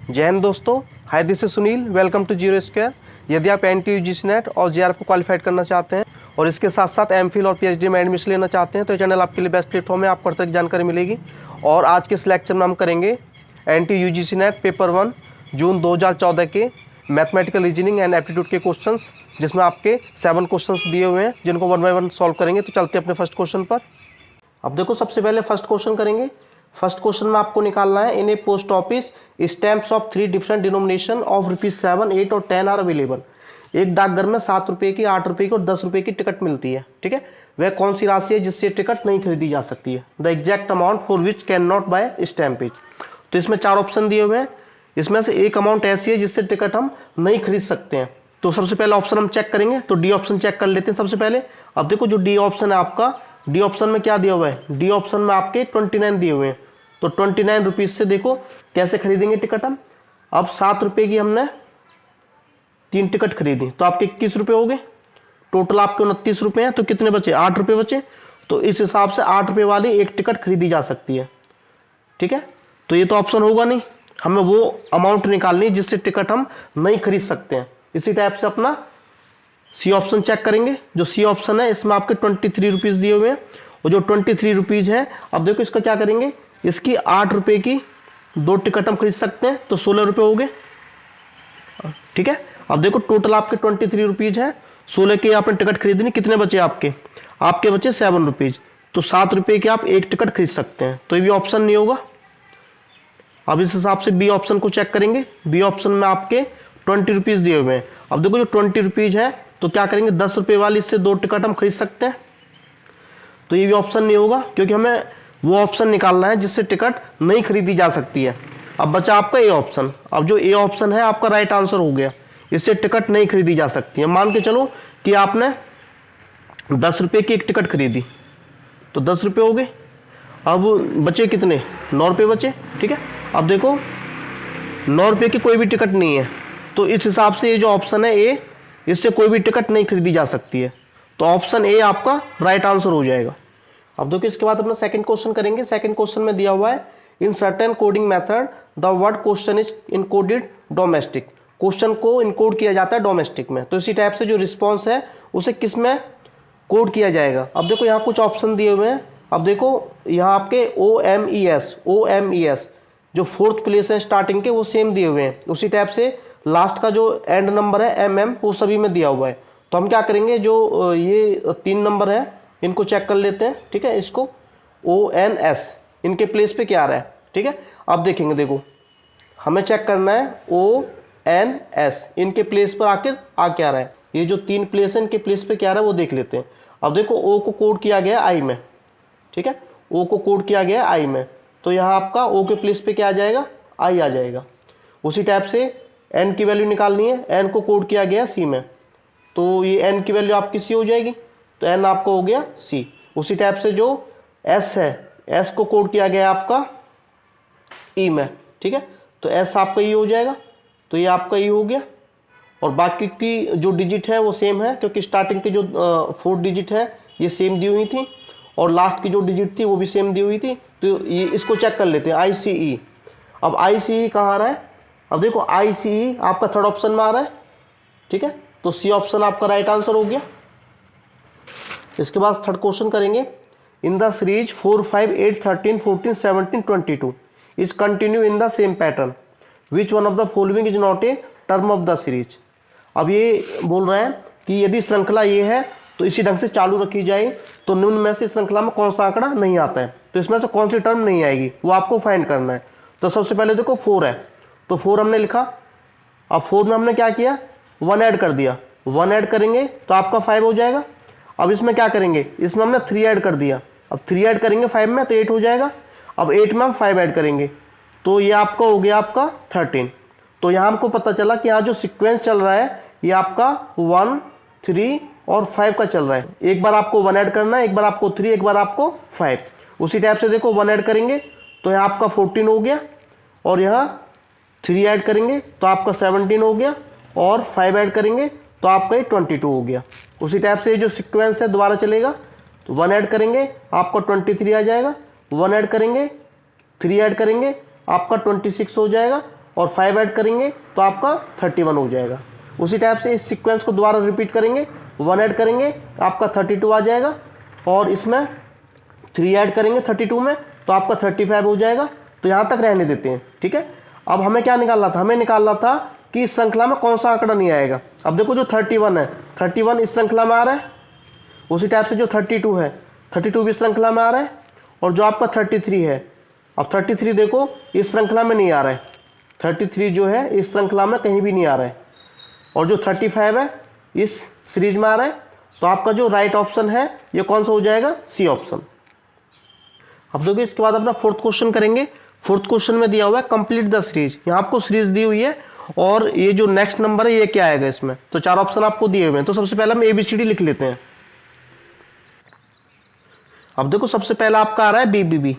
जय हिंद दोस्तों, hi this is Sunil. Welcome to zero square. यदि आप NTU UGC नेट और JRF को क्वालिफाइड करना चाहते हैं और इसके साथ साथ MPhil और PhD में एडमिशन लेना चाहते हैं तो ये चैनल आपके लिए बेस्ट प्लेटफॉर्म है। आपको हर तरह की जानकारी मिलेगी। और आज के इस लेक्चर में हम करेंगे NTU UGC नेट पेपर 1 जून 2014 के मैथमेटिकल रीजनिंग एंड एप्टीट्यूड के क्वेश्चंस, जिसमें आपके 7 क्वेश्चंस दिए हुए हैं जिनको 1 बाय 1 सॉल्व करेंगे। तो चलते हैं अपने फर्स्ट क्वेश्चन पर। अब देखो, सबसे पहले फर्स्ट क्वेश्चन करेंगे। फर्स्ट क्वेश्चन में आपको निकालना है, in a post office stamps of 3 different denomination of ₹7, 8 और 10 आर अवेलेबल। एक डाकघर में 7 रुपये की, 8 रुपये की और 10 रुपये की टिकट मिलती है। ठीक है, वह कौन सी राशि है जिससे टिकट नहीं खरीदी जा सकती है? The exact amount for which can not buy stampage. तो इसमें 4 ऑप्शन दिए हुए हैं। इसमें से एक अमाउंट ऐसी है जिससे टिकट हम नहीं खरीद सकते हैं। तो सबसे पहले ऑप्शन हम चेक करेंगे, तो डी ऑप्शन चेक कर लेते हैं सबसे पहले। अब देखो, जो डी ऑप्शन है आपका, डी ऑप्शन में क्या दिया हुआ है? डी ऑप्शन में आपके 29 दिए हुए हैं। तो 29 रुपीज़ से देखो कैसे खरीदेंगे टिकट हम। अब 7 रुपये की हमने 3 टिकट खरीदी तो आपके 21 रुपये हो गए। टोटल आपके 29 रुपये हैं, तो कितने बचे? 8 रुपये बचे। तो इस हिसाब से 8 रुपये वाली एक टिकट खरीदी जा सकती है। ठीक है, तो ये तो ऑप्शन होगा नहीं, हमें वो अमाउंट निकालनी है जिससे टिकट हम नहीं खरीद सकते हैं। इसी टाइप से अपना सी ऑप्शन चेक करेंगे। जो सी ऑप्शन है इसमें आपके 23 रुपीज़ दिए हुए हैं। और जो 23 रुपीज़ है, अब देखो इसका क्या करेंगे, इसकी 8 रुपये की 2 टिकट हम खरीद सकते हैं, तो 16 रुपये हो गए। ठीक है, अब देखो टोटल आपके 23 रुपीज़ है, 16 के आपने टिकट खरीदनी, कितने बचे आपके? आपके बचे 7 रुपीज़। तो 7 रुपये के आप एक टिकट खरीद सकते हैं, तो ये भी ऑप्शन नहीं होगा। अब इस हिसाब से बी ऑप्शन को चेक करेंगे। बी ऑप्शन में आपके 20 रुपीज़ दिए हुए हैं। अब देखो, जो 20 रुपीज़ है तो क्या करेंगे, 10 रुपये वाली इससे 2 टिकट हम खरीद सकते हैं, तो ये भी ऑप्शन नहीं होगा, क्योंकि हमें वो ऑप्शन निकालना है जिससे टिकट नहीं खरीदी जा सकती है। अब बचा आपका ए ऑप्शन। अब जो ए ऑप्शन है आपका राइट आंसर हो गया, इससे टिकट नहीं खरीदी जा सकती है। मान के चलो कि आपने 10 रुपये की एक टिकट खरीदी, तो 10 रुपये हो गए। अब बचे कितने? 9 रुपये बचे। ठीक है, अब देखो 9 रुपये की कोई भी टिकट नहीं है, तो इस हिसाब से ये जो ऑप्शन है ए, इससे कोई भी टिकट नहीं खरीदी जा सकती है। तो ऑप्शन ए आपका राइट आंसर हो जाएगा। अब देखो, इसके बाद अपना सेकंड क्वेश्चन करेंगे। सेकंड क्वेश्चन में दिया हुआ है, in certain coding method the word question is encoded domestic. Question को इनकोड किया जाता है डोमेस्टिक में, तो इसी टाइप से जो रिस्पॉन्स है उसे किस में कोड किया जाएगा? अब देखो, यहाँ कुछ ऑप्शन दिए हुए हैं। अब देखो, यहाँ आपके OMES जो 4th प्लेस है स्टार्टिंग के, वो सेम दिए हुए हैं। उसी टाइप से लास्ट का जो एंड नंबर है MM, वो सभी में दिया हुआ है। तो हम क्या करेंगे, जो ये 3 नंबर है इनको चेक कर लेते हैं। ठीक है, इसको ONS, इनके प्लेस पे क्या आ रहा है? ठीक है, अब देखेंगे, देखो हमें चेक करना है ONS, इनके प्लेस पर आखिर आ क्या रहा है। ये जो 3 प्लेस है इनके प्लेस पे क्या आ रहा है वो देख लेते हैं। अब देखो, O को कोड किया गया I में। ठीक है, O को कोड किया गया I में, तो यहाँ आपका O के प्लेस पे क्या आ जाएगा? I आ जाएगा। उसी टाइप से N की वैल्यू निकालनी है। N को कोड किया गया C में, तो ये N की वैल्यू आपकी C हो जाएगी, तो N आपका हो गया C। उसी टाइप से जो S है, S को कोड किया गया आपका E में। ठीक है, तो S आपका E हो जाएगा, तो ये आपका E हो गया। और बाकी की जो डिजिट है वो सेम है, क्योंकि स्टार्टिंग की जो 4 डिजिट है ये सेम दी हुई थी, और लास्ट की जो डिजिट थी वो भी सेम दी हुई थी। तो ये इसको चेक कर लेते हैं, ICE। अब ICE कहाँ आ रहा है? अब देखो, ICE आपका 3rd ऑप्शन में आ रहा है। ठीक है, तो C ऑप्शन आपका राइट आंसर हो गया। इसके बाद 3rd क्वेश्चन करेंगे। In the series 4, 5, 8, 13, 14, 17, 22 is continue in the same pattern, which one of the following is not a term of the series. अब ये बोल रहा है कि यदि श्रृंखला ये है तो इसी ढंग से चालू रखी जाए, तो निम्न में से श्रृंखला में कौन सा आंकड़ा नहीं आता है, तो इसमें से कौन सी टर्म नहीं आएगी वो आपको फाइंड करना है। तो सबसे पहले देखो 4 है, तो 4 हमने लिखा। अब 4 में हमने क्या किया, 1 ऐड कर दिया। 1 ऐड करेंगे तो आपका 5 हो जाएगा। अब इसमें क्या करेंगे, इसमें हमने 3 ऐड कर दिया। अब 3 ऐड करेंगे 5 में तो 8 हो जाएगा। अब 8 में हम 5 ऐड करेंगे तो ये आपका हो गया आपका 13। तो यहाँ हमको पता चला कि यहाँ जो सीक्वेंस चल रहा है ये आपका 1, 3 और 5 का चल रहा है। एक बार आपको 1 ऐड करना है, एक बार आपको 3, एक बार आपको 5। उसी टाइप से देखो 1 ऐड करेंगे तो यहाँ आपका 14 हो गया, और यहाँ 3 ऐड करेंगे तो आपका 17 हो गया, और 5 ऐड करेंगे तो आपका ये 22 हो गया। उसी टाइप से जो सीक्वेंस है दोबारा चलेगा, तो 1 ऐड करेंगे आपका 23 आ जाएगा, 1 ऐड करेंगे 3 ऐड करेंगे आपका 26 हो जाएगा, और 5 ऐड करेंगे तो आपका 31 हो जाएगा। उसी टाइप से इस सीक्वेंस को दोबारा रिपीट करेंगे, 1 ऐड करेंगे तो आपका 32 आ जाएगा, और इसमें 3 ऐड करेंगे 32 में तो आपका 35 हो जाएगा। तो यहाँ तक रहने देते हैं, ठीक है। अब हमें क्या निकालना था, हमें निकालना था कि इस श्रृंखला में कौन सा आंकड़ा नहीं आएगा। अब देखो जो 31 है, 31 इस श्रृंखला में आ रहा है, उसी टाइप से जो 32 है, 32 भी श्रृंखला में आ रहा है, और जो आपका 33 है, अब 33 देखो इस श्रृंखला में नहीं आ रहा है, 33 जो है इस श्रृंखला में कहीं भी नहीं आ रहा है, और जो 35 है इस सीरीज में आ रहा है। तो आपका जो राइट ऑप्शन है ये कौन सा हो जाएगा, सी ऑप्शन। अब देखो इसके बाद अपना फोर्थ क्वेश्चन करेंगे। फोर्थ क्वेश्चन में दिया हुआ है कंप्लीट द सीरीज। यहाँ आपको सीरीज दी हुई है, और ये जो नेक्स्ट नंबर है ये क्या आएगा इसमें, तो 4 ऑप्शन आपको दिए हुए हैं। तो सबसे पहले हम ABCD लिख लेते हैं। अब देखो सबसे पहला आपका आ रहा है BBB,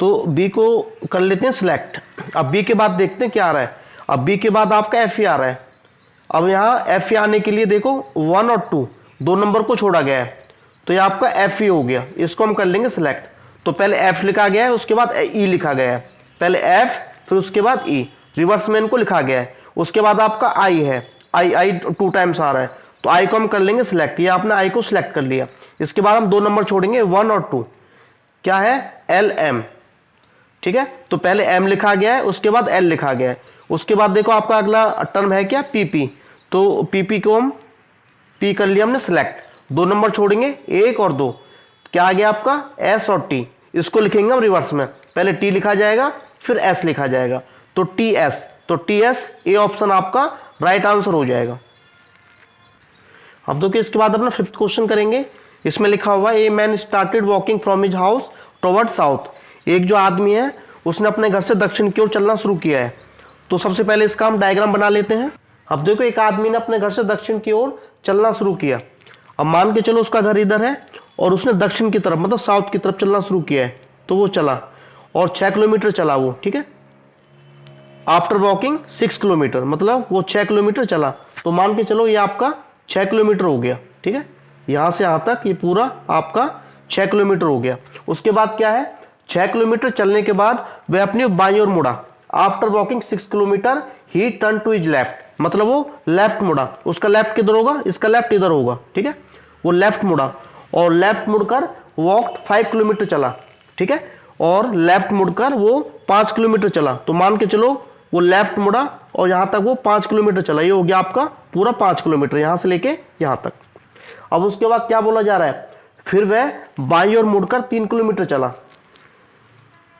तो B को कर लेते हैं सिलेक्ट। अब B के बाद देखते हैं क्या आ रहा है। अब B के बाद आपका FA आ रहा है। अब यहाँ FA आने के लिए देखो 1 और 2 दो नंबर को छोड़ा गया है, तो ये आपका FA हो गया, इसको हम कर लेंगे सिलेक्ट। तो पहले F लिखा गया है, उसके बाद E लिखा गया है, पहले F फिर उसके बाद E, रिवर्स में इनको लिखा गया है। उसके बाद आपका I है, I 2 टाइम्स आ रहा है, तो I को हम कर लेंगे सिलेक्ट। ये आपने I को सिलेक्ट कर लिया। इसके बाद हम 2 नंबर छोड़ेंगे 1 और 2, क्या है LM, ठीक है। तो पहले M लिखा गया है, उसके बाद L लिखा गया है। उसके बाद देखो आपका अगला टर्म है क्या, PP, तो PP को हम P कर लिया हमने सिलेक्ट। 2 नंबर छोड़ेंगे 1 और 2, क्या आ गया आपका S और T, इसको लिखेंगे हम रिवर्स में, पहले T लिखा जाएगा फिर S लिखा जाएगा, तो TS, तो TS ए ऑप्शन आपका राइट आंसर हो जाएगा। अब देखिए इसके बाद अपना 5th क्वेश्चन करेंगे। इसमें लिखा हुआ है a man started walking from his house toward south. एक जो आदमी है उसने अपने घर से दक्षिण की ओर चलना शुरू किया है। तो सबसे पहले इसका हम डायग्राम बना लेते हैं। अब देखो एक आदमी ने अपने घर से दक्षिण की ओर चलना शुरू किया। अब मान के चलो उसका घर इधर है और उसने दक्षिण की तरफ मतलब साउथ की तरफ चलना शुरू किया है, तो वो चला और 6 किलोमीटर चला वो, ठीक है। आफ्टर वॉकिंग 6 किलोमीटर मतलब वो 6 किलोमीटर चला, तो मान के चलो ये आपका 6 किलोमीटर हो गया, ठीक है। यहाँ से यहाँ तक ये पूरा आपका 6 किलोमीटर हो गया। उसके बाद क्या है, 6 किलोमीटर चलने के बाद वह अपनी बाईं ओर मुड़ा। After walking 6 kilometre he turn to his left, मतलब वो लेफ्ट मुड़ा। उसका लेफ्ट किधर होगा, इसका लेफ्ट इधर होगा, ठीक है। वो लेफ्ट मुड़ा और लेफ्ट मुड़कर वॉक्ड 5 किलोमीटर चला, ठीक है। और लेफ्ट मुड़कर वो 5 किलोमीटर चला, तो मान के चलो वो लेफ्ट मुड़ा और यहाँ तक वो 5 किलोमीटर चला। ये हो गया आपका पूरा 5 किलोमीटर यहाँ से लेके यहाँ तक। अब उसके बाद क्या बोला जा रहा है, फिर वह बाईं ओर मुड़कर 3 किलोमीटर चला।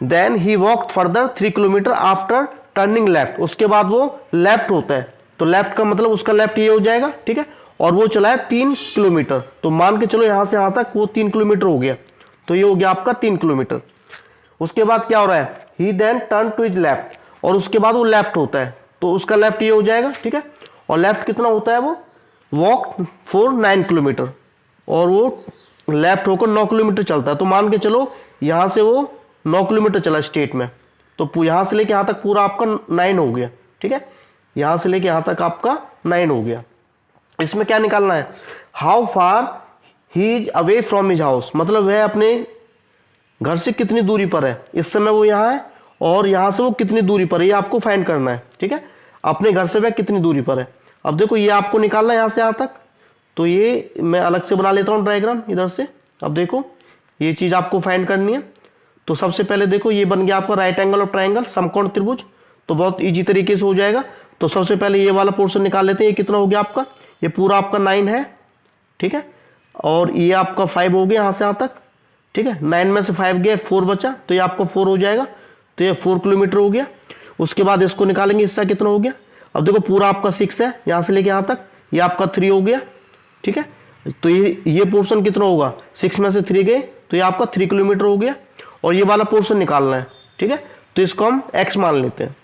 Then he walked further 3 kilometre after turning left. उसके बाद वो लेफ्ट होता है, तो लेफ्ट का मतलब उसका लेफ्ट ये हो जाएगा, ठीक है। और वो चला है 3 किलोमीटर, तो मान के चलो यहाँ से यहाँ तक वो 3 किलोमीटर हो गया, तो ये हो गया आपका 3 किलोमीटर। उसके बाद क्या हो रहा है, he then turn to his left, और उसके बाद वो लेफ्ट होता है, तो उसका लेफ्ट ये हो जाएगा, ठीक है। और लेफ्ट कितना होता है, वो वॉक फॉर 9 किलोमीटर, और वो लेफ्ट होकर 9 किलोमीटर चलता है। तो मान के चलो यहाँ से वो 9 किलोमीटर चला स्ट्रेट में, तो यहाँ से लेके यहाँ तक पूरा आपका 9 हो गया, ठीक है। यहाँ से लेके यहाँ तक आपका 9 हो गया। इसमें क्या निकालना है, how far he is away from his house, मतलब वह अपने घर से कितनी दूरी पर है। इस समय वो यहाँ है और यहाँ से वो कितनी दूरी पर है, ये आपको फाइंड करना है, ठीक है। अपने घर से वह कितनी दूरी पर है। अब देखो ये आपको निकालना है यहाँ से यहाँ तक, तो ये मैं अलग से बना लेता हूँ डायग्राम इधर से। अब देखो ये चीज़ आपको फाइंड करनी है। तो सबसे पहले देखो ये बन गया आपका राइट एंगल और ट्राइंगल समकोण त्रिभुज, तो बहुत ईजी तरीके से हो जाएगा। तो सबसे पहले ये वाला पोर्शन निकाल लेते हैं। ये कितना हो गया आपका, ये पूरा आपका 9 है, ठीक है। और ये आपका 5 हो गया यहाँ से यहाँ तक, ठीक है। 9 में से 5 गया, 4 बचा, तो ये आपका 4 हो जाएगा, तो ये 4 किलोमीटर हो गया। उसके बाद इसको निकालेंगे, इसका कितना हो गया। अब देखो पूरा आपका 6 है यहाँ से लेके यहाँ तक, ये आपका 3 हो गया, ठीक है। तो ये पोर्शन कितना होगा, 6 में से 3 गए, तो ये आपका 3 किलोमीटर हो गया। और ये वाला पोर्शन निकालना है, ठीक है। तो इसको हम x मान लेते हैं।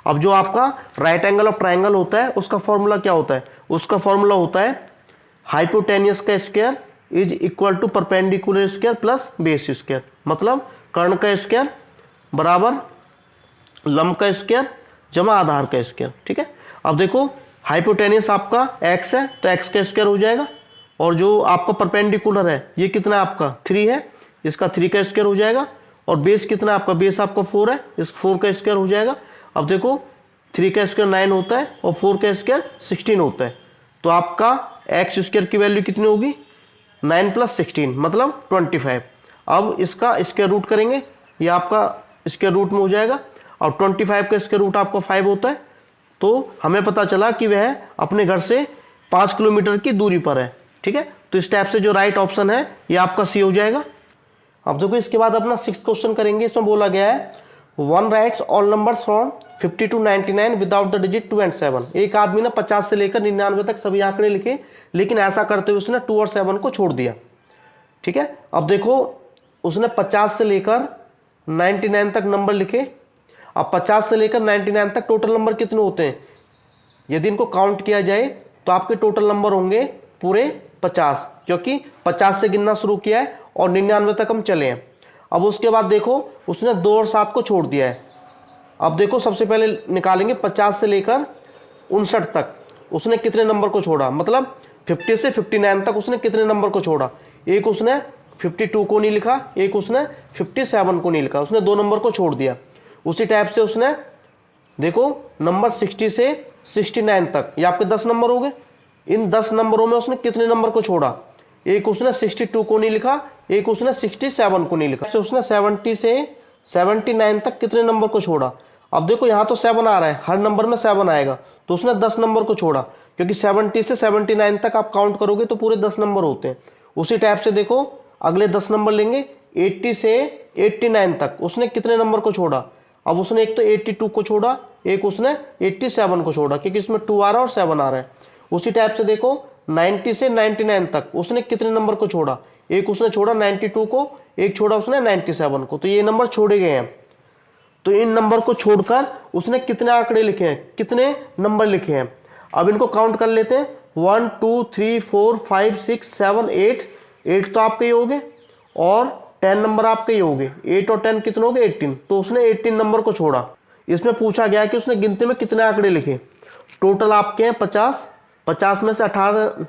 अब जो आपका राइट एंगल ऑफ ट्राइंगल होता है उसका फॉर्मूला क्या होता है, उसका फॉर्मूला होता है हाइपोटेनियस का square is equal to perpendicular square plus base square, मतलब कर्ण का स्क्वायर बराबर लंब का स्क्वायर जमा आधार का स्क्वायर, ठीक है। अब देखो हाइपोटेनियस आपका x है, तो x का स्क्वायर हो जाएगा, और जो आपका परपेंडिकुलर है ये कितना है आपका 3 है, इसका 3 का स्क्वायर हो जाएगा। और बेस कितना है आपका, बेस आपका 4 है, इस 4 का स्क्वायर हो जाएगा। अब देखो 3 का स्क्वायर 9 होता है और 4 का स्क्वायर 16 होता है। तो आपका एक्स स्क्वायर की वैल्यू कितनी होगी, 9 + 16 मतलब 25। अब इसका स्क्वायर रूट करेंगे, ये आपका स्क्वायर रूट में हो जाएगा और 25 का स्क्वायर रूट आपका 5 होता है। तो हमें पता चला कि वह अपने घर से 5 किलोमीटर की दूरी पर है। ठीक है, तो इस टाइप से जो राइट ऑप्शन है ये आपका सी हो जाएगा। अब देखो इसके बाद अपना 6th क्वेश्चन करेंगे। इसमें बोला गया है 1 rights all numbers from 50 to 99 without the digit 2 and 7। एक आदमी ने 50 से लेकर 99 तक सभी आंकड़े लिखे, लेकिन ऐसा करते हुए उसने 2 और 7 को छोड़ दिया। ठीक है, अब देखो उसने 50 से लेकर 99 तक नंबर लिखे। अब 50 से लेकर 99 तक टोटल नंबर कितने होते हैं, यदि इनको काउंट किया जाए तो आपके टोटल नंबर होंगे पूरे 50, क्योंकि 50 से गिनना शुरू किया है और 99 तक हम चले हैं। अब उसके बाद देखो उसने 2 और 7 को छोड़ दिया है। अब देखो सबसे पहले निकालेंगे 50 से लेकर 59 तक उसने कितने नंबर को छोड़ा, मतलब 50 से 59 तक उसने कितने नंबर को छोड़ा। एक उसने 52 को नहीं लिखा, एक उसने 57 को नहीं लिखा, उसने 2 नंबर को छोड़ दिया। उसी टाइप से उसने देखो नंबर 60 से 69 तक, ये आपके 10 नंबर हो गए। इन 10 नंबरों में उसने कितने नंबर को छोड़ा, एक उसने 62 को नहीं लिखा, एक उसने 67 को नहीं लिखा। तो उसने 70 से 79 तक कितने नंबर को छोड़ा। अब देखो यहाँ तो 7 आ रहा है, हर नंबर में 7 आएगा, तो उसने 10 नंबर को छोड़ा, क्योंकि 70 से 79 तक आप काउंट करोगे तो पूरे 10 नंबर होते हैं। उसी टाइप से देखो अगले 10 नंबर लेंगे, 80 से 89 तक उसने कितने नंबर को छोड़ा। अब उसने एक तो 82 को छोड़ा, एक उसने 87 को छोड़ा, क्योंकि इसमें 2 आ रहा है और 7 आ रहा है। उसी टाइप से देखो 90 से 99 तक उसने कितने नंबर को छोड़ा, एक उसने छोड़ा 92 को, एक छोड़ा उसने 97 को, तो ये नंबर छोड़े गए हैं। तो इन नंबर को छोड़कर उसने कितने आंकड़े लिखे हैं, कितने नंबर लिखे हैं। अब इनको काउंट कर लेते हैं, 1 2 3 4 5 6 7 8 तो आपके ही हो गए और 10 नंबर आपके ही हो गए। 8 और 10 कितने हो गए, 18। तो उसने 18 नंबर को छोड़ा। इसमें पूछा गया कि उसने गिनती में कितने आंकड़े लिखे। टोटल आपके हैं 50, 50 में से 18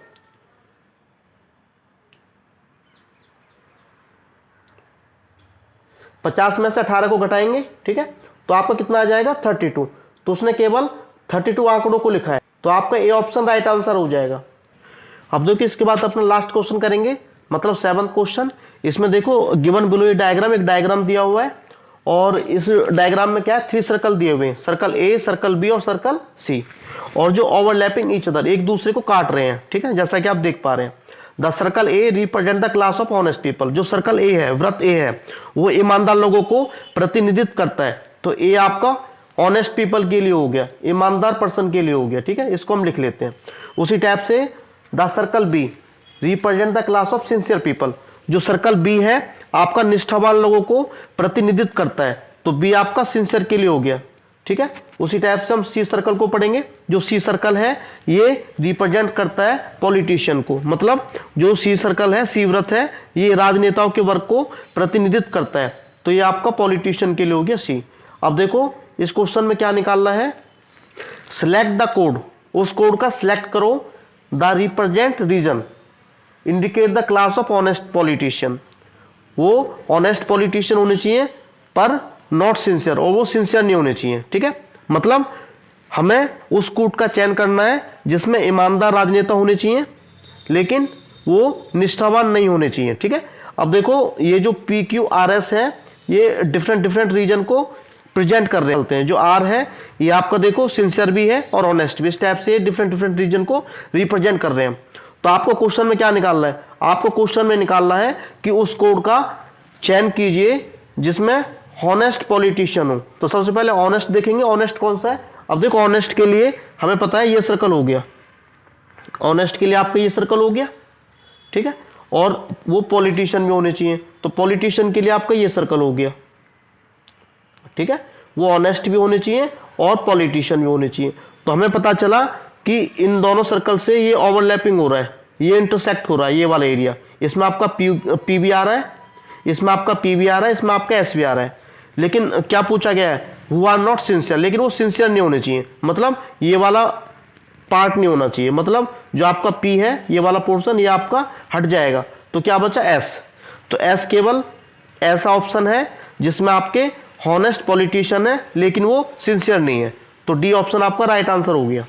50 में से 18 को घटाएंगे, ठीक है, तो आपका कितना आ जाएगा 32। तो उसने केवल 32 आंकड़ों को लिखा है, तो आपका ए ऑप्शन राइट आंसर हो जाएगा। अब देखिए इसके बाद अपना लास्ट क्वेश्चन करेंगे, मतलब 7th क्वेश्चन। इसमें देखो गिवन बिलो ये डायग्राम, एक डायग्राम दिया हुआ है और इस डायग्राम में क्या है, 3 सर्कल दिए हुए हैं, सर्कल ए, सर्कल बी और सर्कल सी, और जो ओवरलैपिंग ईच अदर, एक दूसरे को काट रहे हैं। ठीक है, जैसा कि आप देख पा रहे हैं। The circle A represent the class of honest people. जो सर्कल ए है, वृत्त ए है, वो ईमानदार लोगों को प्रतिनिधित्व करता है। तो ए आपका ऑनेस्ट पीपल के लिए हो गया, ईमानदार पर्सन के लिए हो गया। ठीक है, इसको हम लिख लेते हैं। उसी टाइप से the circle B represent the class of sincere people. जो सर्कल बी है आपका निष्ठावान लोगों को प्रतिनिधित्व करता है, तो बी आपका सिंसियर के लिए हो गया। ठीक है, उसी टाइप से हम सी सर्कल को पढ़ेंगे। जो सी सर्कल है ये रिप्रेजेंट करता है पॉलिटिशियन को, मतलब जो सी सर्कल है, सी व्रत है, ये राजनेताओं के वर्ग को प्रतिनिधित्व करता है, तो ये आपका पॉलिटिशियन के लिए हो गया सी। अब देखो इस क्वेश्चन में क्या निकालना है, सिलेक्ट द कोड। उस कोड का सिलेक्ट करो। The represent region indicate the class of honest politician. वो ऑनेस्ट पॉलिटिशियन होने चाहिए पर नॉट सिंसियर, और वो सिंसियर नहीं होने चाहिए। ठीक है, मतलब हमें उस कोड का चयन करना है जिसमें ईमानदार राजनेता होने चाहिए, लेकिन वो निष्ठावान नहीं होने चाहिए। ठीक है, अब देखो ये जो PQRS है ये डिफरेंट रीजन को प्रेजेंट कर रहे होते हैं। जो आर है ये आपका देखो सिंसियर भी है और ऑनेस्ट भी, इस टाइप से डिफरेंट रीजन को रिप्रेजेंट कर रहे हैं। तो आपको क्वेश्चन में क्या निकालना है, आपको क्वेश्चन में निकालना है कि उस कोड का चयन कीजिए जिसमें ऑनेस्ट पॉलिटिशियन हो। तो सबसे पहले ऑनेस्ट देखेंगे, ऑनेस्ट कौन सा है। अब देखो ऑनेस्ट के लिए हमें पता है ये सर्कल हो गया, ऑनेस्ट के लिए आपका ये सर्कल हो गया। ठीक है, और वो पॉलिटिशियन भी होने चाहिए, तो पॉलिटिशियन के लिए आपका ये सर्कल हो गया। ठीक है, वो ऑनेस्ट भी होने चाहिए और पॉलिटिशियन भी होने चाहिए। तो हमें पता चला कि इन दोनों सर्कल से ये ओवरलैपिंग हो रहा है, ये इंटरसेक्ट हो रहा है, ये वाला एरिया। इसमें आपका पी भी आ रहा है, इसमें आपका पी भी आ रहा है, इसमें आपका एस भी आ रहा है। लेकिन क्या पूछा गया है, हु आर नॉट सिंसियर, लेकिन वो सिंसियर नहीं होने चाहिए, मतलब ये वाला पार्ट नहीं होना चाहिए, मतलब जो आपका पी है ये वाला पोर्शन ये आपका हट जाएगा। तो क्या बचा एस। तो एस केवल ऐसा ऑप्शन है जिसमें आपके हॉनेस्ट पॉलिटिशियन है लेकिन वो सिंसियर नहीं है, तो डी ऑप्शन आपका राइट आंसर हो गया।